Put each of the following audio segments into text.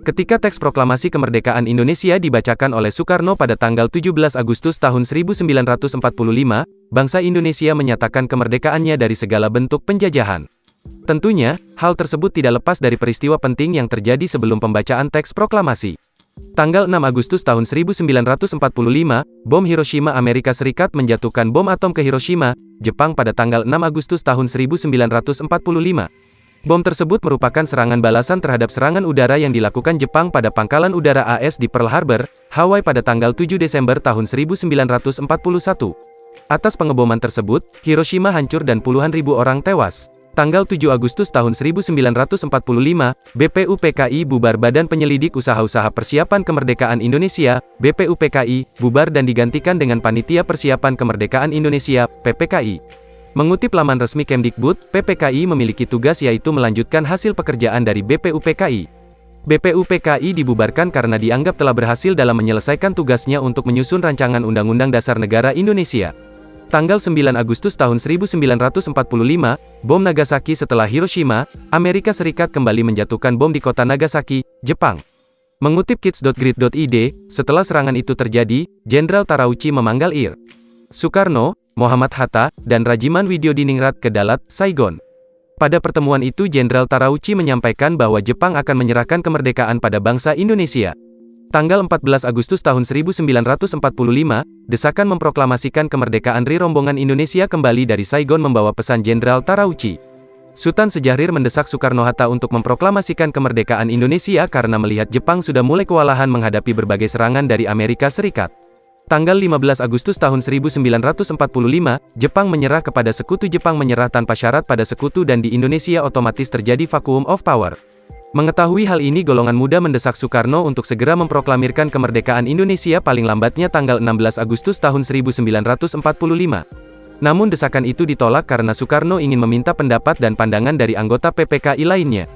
Ketika teks proklamasi kemerdekaan Indonesia dibacakan oleh Soekarno pada tanggal 17 Agustus tahun 1945, bangsa Indonesia menyatakan kemerdekaannya dari segala bentuk penjajahan. Tentunya, hal tersebut tidak lepas dari peristiwa penting yang terjadi sebelum pembacaan teks proklamasi. Tanggal 6 Agustus tahun 1945, bom Hiroshima Amerika Serikat menjatuhkan bom atom ke Hiroshima, Jepang pada tanggal 6 Agustus tahun 1945. Bom tersebut merupakan serangan balasan terhadap serangan udara yang dilakukan Jepang pada pangkalan udara AS di Pearl Harbor, Hawaii pada tanggal 7 Desember tahun 1941. Atas pengeboman tersebut, Hiroshima hancur dan puluhan ribu orang tewas. Tanggal 7 Agustus tahun 1945, BPUPKI bubar Badan Penyelidik Usaha-Usaha Persiapan Kemerdekaan Indonesia, BPUPKI, bubar dan digantikan dengan Panitia Persiapan Kemerdekaan Indonesia, PPKI. Mengutip laman resmi Kemdikbud, PPKI memiliki tugas yaitu melanjutkan hasil pekerjaan dari BPUPKI. BPUPKI dibubarkan karena dianggap telah berhasil dalam menyelesaikan tugasnya untuk menyusun rancangan Undang-Undang Dasar Negara Indonesia. Tanggal 9 Agustus tahun 1945, bom Nagasaki setelah Hiroshima, Amerika Serikat kembali menjatuhkan bom di kota Nagasaki, Jepang. Mengutip kids.grid.id, setelah serangan itu terjadi, Jenderal Tarauchi memanggal Ir. Soekarno, Muhammad Hatta, dan Rajiman Widyodiningrat ke Dalat, Saigon. Pada pertemuan itu Jenderal Tarauchi menyampaikan bahwa Jepang akan menyerahkan kemerdekaan pada bangsa Indonesia. Tanggal 14 Agustus tahun 1945, desakan memproklamasikan kemerdekaan rombongan Indonesia kembali dari Saigon membawa pesan Jenderal Tarauchi. Sultan Syahrir mendesak Soekarno-Hatta untuk memproklamasikan kemerdekaan Indonesia karena melihat Jepang sudah mulai kewalahan menghadapi berbagai serangan dari Amerika Serikat. Tanggal 15 Agustus tahun 1945, Jepang menyerah kepada Sekutu. Jepang menyerah tanpa syarat pada Sekutu dan di Indonesia otomatis terjadi vacuum of power. Mengetahui hal ini golongan muda mendesak Soekarno untuk segera memproklamirkan kemerdekaan Indonesia paling lambatnya tanggal 16 Agustus tahun 1945. Namun desakan itu ditolak karena Soekarno ingin meminta pendapat dan pandangan dari anggota PPKI lainnya.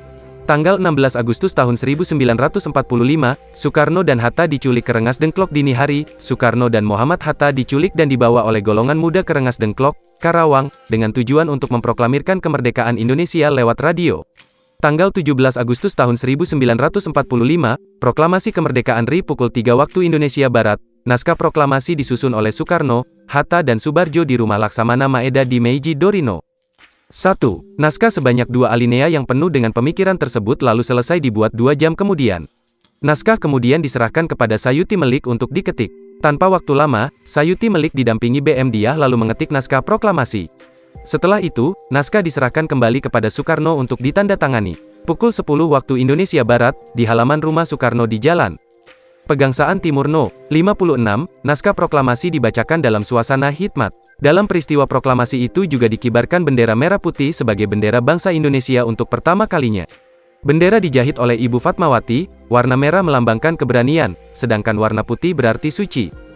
Tanggal 16 Agustus tahun 1945, Soekarno dan Hatta diculik ke Rengas Dengklok dini hari. Soekarno dan Muhammad Hatta diculik dan dibawa oleh golongan muda ke Rengas Dengklok, Karawang, dengan tujuan untuk memproklamirkan kemerdekaan Indonesia lewat radio. Tanggal 17 Agustus tahun 1945, proklamasi kemerdekaan RI pukul 3 waktu Indonesia Barat. Naskah proklamasi disusun oleh Soekarno, Hatta dan Subarjo di Rumah Laksamana Maeda di Meiji Dorino. 1. Naskah sebanyak 2 alinea yang penuh dengan pemikiran tersebut lalu selesai dibuat 2 jam kemudian. Naskah kemudian diserahkan kepada Sayuti Melik untuk diketik. Tanpa waktu lama, Sayuti Melik didampingi BM Diah lalu mengetik naskah proklamasi. Setelah itu, naskah diserahkan kembali kepada Soekarno untuk ditandatangani. Pukul 10 waktu Indonesia Barat, di halaman rumah Soekarno di Jalan Pegangsaan Timur No. 56, naskah proklamasi dibacakan dalam suasana hikmat. Dalam peristiwa proklamasi itu juga dikibarkan bendera merah putih sebagai bendera bangsa Indonesia untuk pertama kalinya. Bendera dijahit oleh Ibu Fatmawati, warna merah melambangkan keberanian, sedangkan warna putih berarti suci.